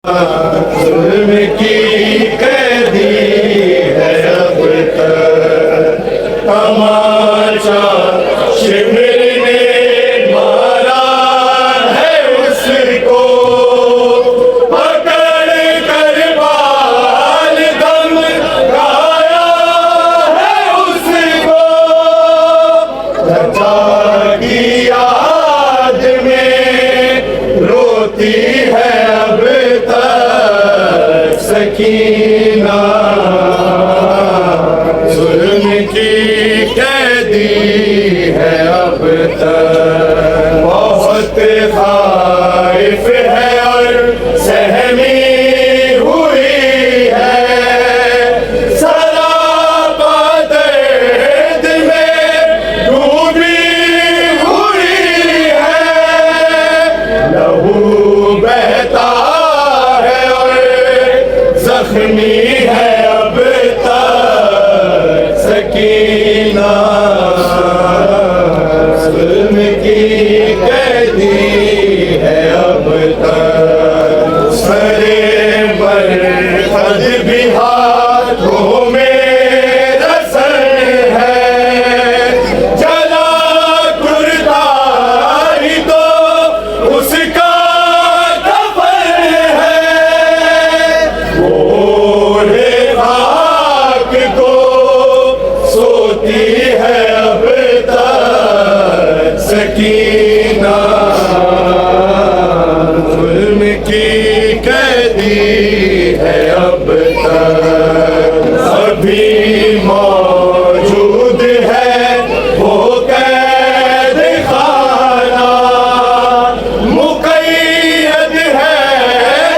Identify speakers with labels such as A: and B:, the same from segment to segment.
A: जुल्म की कैदी है अब तक तमाचा शिविर ने मारा है उसको पकड़ कर बाल दम गाया है उसको चचा की याद में रोती है अब तक सकीना जुल्म की कैदी है अब तक बहुत खाइफ है और सहमी हुई है सरापा दर्द में डूबी हुई है लहू बहता है और जख्मी है अब तक सकीना जुल्म की कैदी है अब तक सरे पर खद भी हाथों में रसन है जला कुर्ता ही तो उसका कफन है ओढ़े खाक को सोती है अब तक सकीना जुल्म की कैदी है अब तक अभी मौजूद है वो कैद खाना मुक़य्यद है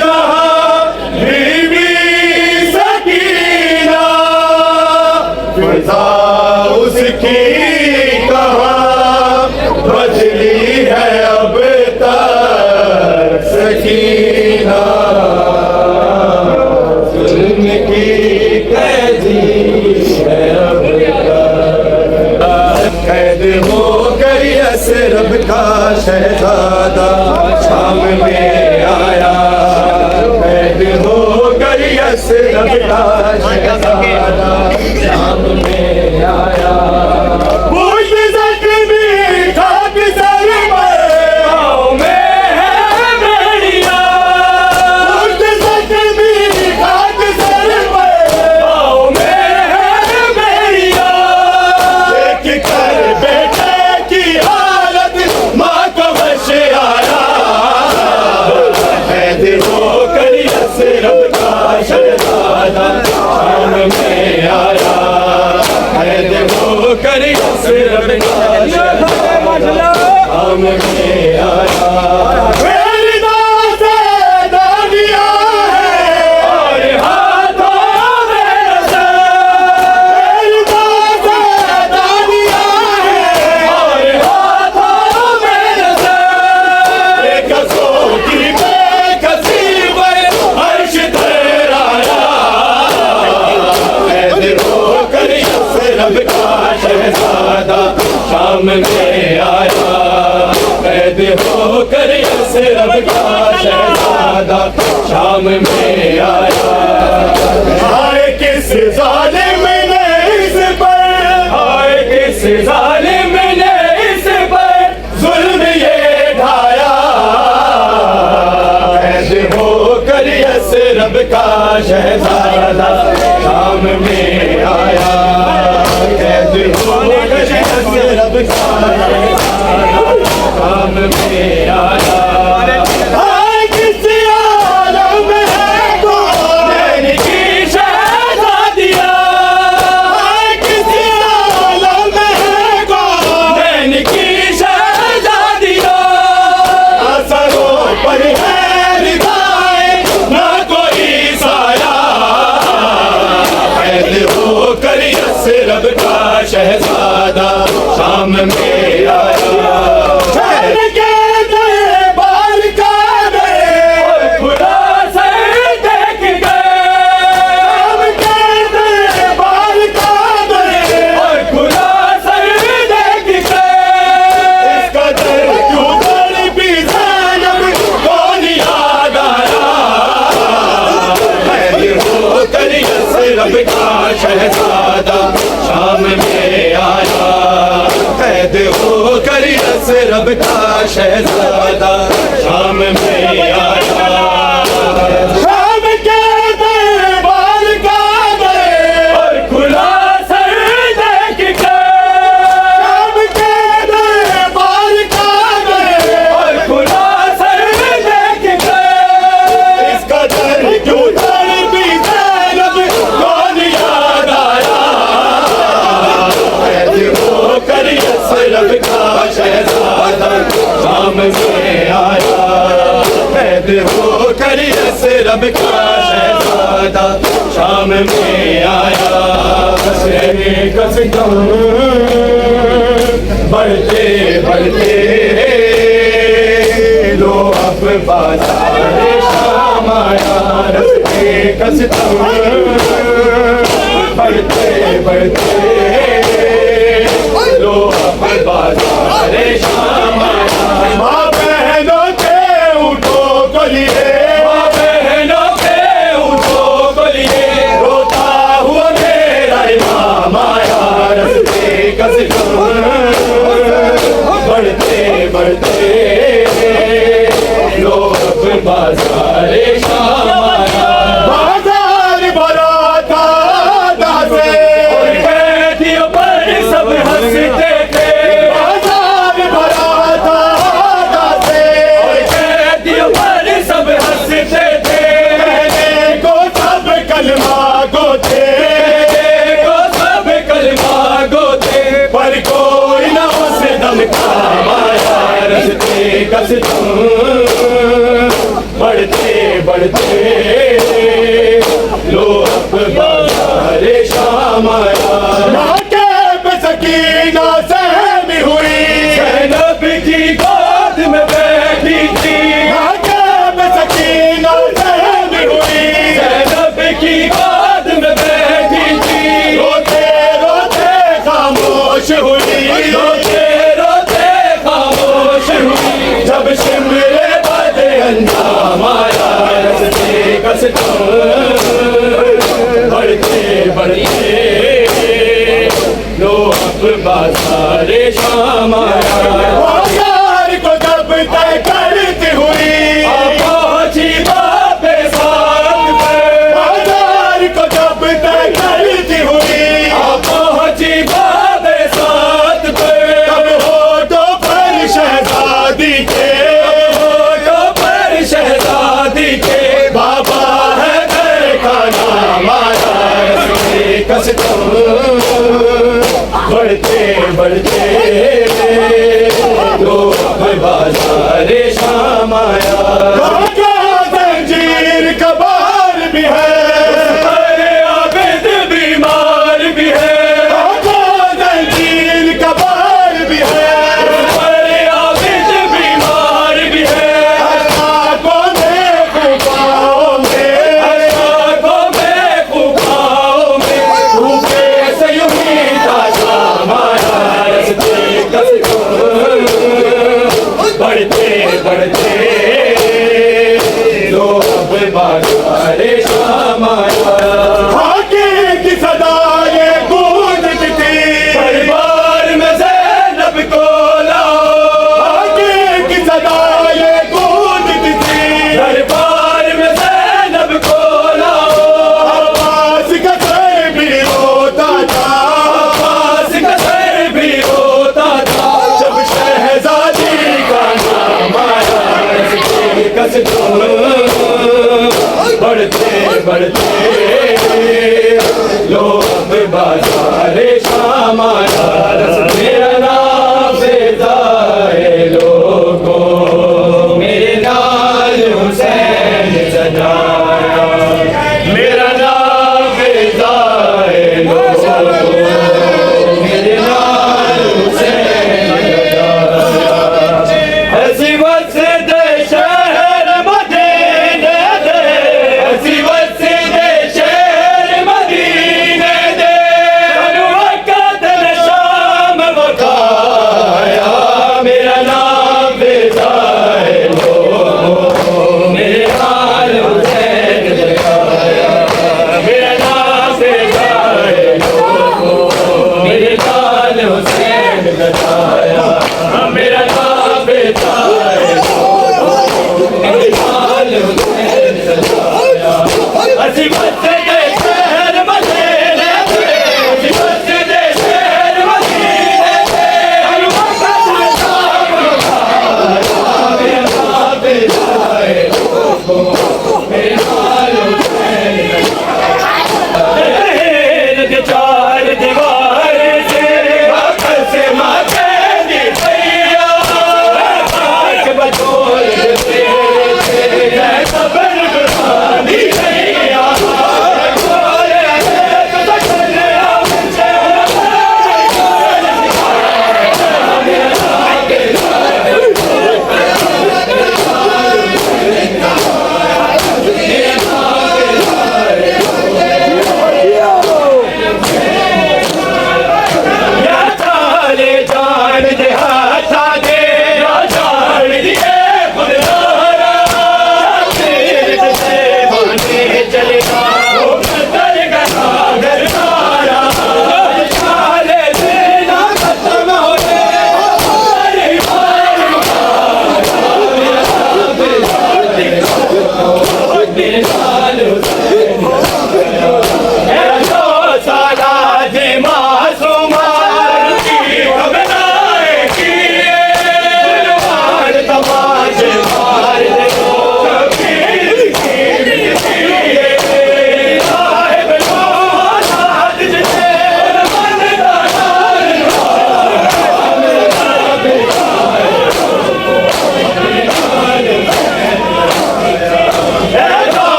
A: जहाँ बीबी सकीना फिजा उसकी कहाँ बदली है अब तक सकीना जुल्म की कैदी है अब तक कैद हो गई असरब का शहजादा शाम में आया कैद हो गई असरब का शहजादा शाम में आया शाम में आया कैद होकर असरब का शहजादा शाम में आया हाय किस जालिम ने इस पर हाय किस जालिम ने इस पर जुल्म ये ढाया कैद होकर असरब का शहजादा शाम में आया कैद होकर असरब का शाम में आया किस आलम है कौन की शहजादिया किस आलम है कौन की शहजादिया असरों पर है रिदाए ना कोई साया कैद होकर असरब का शहजादा शाम में आया रब का शहजादा शाम में आया। शाम के दरबार का गए और खुला सर देख के, शाम के दरबार का गए और खुला सर देख के, इसका दर क्यों दर भी ज़ैनब कौन याद आया। कैद होकर यसरब का शहजादा शाम में आया। कैद होकर यसरब का शहजादा शाम में आया। कसरे कसदम बढ़ते बढ़ते लो अब बाजार शाम आया। रस्ते कसदम बढ़ते बढ़ते लो अब बाजार शाम आया। माँ बहनों के उठो को लिए, माँ बहनों के उठो को लिए, रोता हुआ मेरा इमाम आया। रस्ते कसदम बढ़ते बढ़ते लो अब बाजार शाम आया। बाजार भरा था दासे और कैदियों पर सब हंसते थे। बाजार भरा था दासे और कैदियों पर सब हंसते थे। कहने को सब कलमा को थे, कहने को सब कलमा को थे, पर कोई न उस दम काम आया। रस्ते कसदम बढ़ते बढ़ते लो अब बाजार शाम आया। नाके पे सकीना सहमी हुई, ज़ैनब की गोद में बैठी थी। नाके पे सकीना सहमी हुई, ज़ैनब की गोद में बैठी थी। रोते रोते खामोश हुई, रोते रोते खामोश हुई, जब शिमरे बदे अंजाम आया। रस्ते कसदम बढ़ते बढ़ते लो अब बाजार शाम आया। बाजार को जब तय करती हुई पहुंची बाबे साथ पे। बाजार को जब तय करती हुई पहुंची बाबे साथ पे। तब होठों पर शहजादी के, होठों पर शहजादी के, बाबा है घर का नाम आया। रस्ते कसदम बढ़ते बढ़ते लो अब बाजार शाम आया। जंजीर कबार भी है, अरे आबिद बीमार भी है। जंजीर कबार भी है, अरे आबिद बीमार भी है। आँखों में खुबाओं में, आँखों में खुबाओं में, भूखे से यूं ही था शाम आया। रस्ते कसदम बढ़ते बढ़ते लो अब बाजार शाम आया। हाके की सदा ये गूंजती थी, दरबार में ज़ैनब को लाओ। हाके की सदा ये गूंजती थी, दरबार में ज़ैनब को लाओ। अब्बास का सर भी रोता था, अब्बास का सर भी रोता था, जब शहजादी का नाम आया। रस्ते कसदम बढ़ते बढ़ते लो अब बाजार शाम आया। मेरा नाम बेदाए लोगों, मेरे नाल हुसैन सजाया। मेरा नाम बेदाए लोगों, मेरे नाल हुसैन सजाया। ऐसी वसद शहर मदीने दे, ऐसी वसद शहर मदीने दे, वक़्त शाम असी मस्जिद शहर मदीने से, असी मस्जिद शहर मदीने से, हर वक्त शाम बिलाए चार दीवार से वापस से माथे दी भैया बचोल सबर दी भैया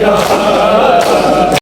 A: जहाँ